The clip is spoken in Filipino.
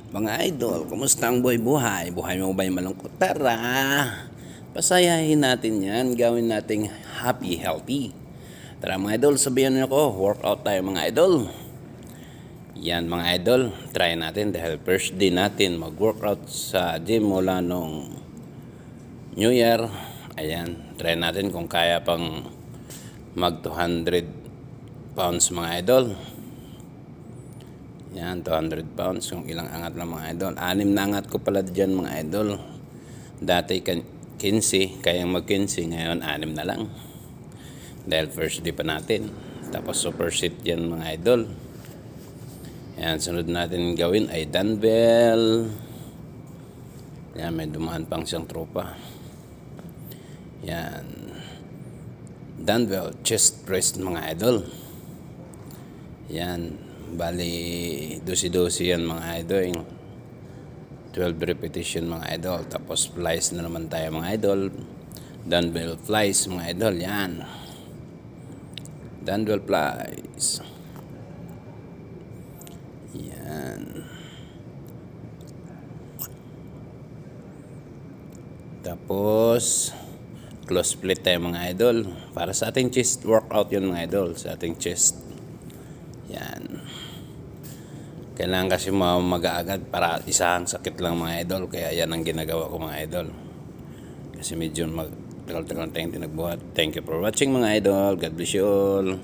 Mga idol, kumusta ang buhay-buhay? Buhay mo ba'y malungkot? Tara, pasayahin natin yan. Gawin nating happy, healthy. Tara mga idol, sabihan niyo ako, workout tayo mga idol. Yan mga idol, try natin dahil first day natin mag-workout sa gym mula nung New Year. Ayan, try natin kung kaya pang mag 200 pounds mga idol. Yan, 200 pounds kung ilang angat lang mga idol. 6 na angat ko pala dyan mga idol. Dati 15, kayang mag 15, ngayon 6 na lang. Dahil first day pa natin. Tapos super sit yan mga idol. Yan, sunod natin gawin ay dumbbell. Yan, may dumaan pang siyang tropa. Yan. Dumbbell chest press mga idol. Yan. Bali, dosi-dosi yan mga idol. 12 repetition mga idol. Tapos flies na naman tayo mga idol. Dumbbell flies mga idol. Yan. Dumbbell flies. Yan. Tapos close split tayo mga idol. Para sa ating chest workout yun mga idol. Sa ating chest. Yan. Kailangan kasi mag-aagad para isang sakit lang mga idol. Kaya yan ang ginagawa ko mga idol. Kasi medyo tagal-tagal tayong tinagbuhat. Thank you for watching mga idol. God bless you all.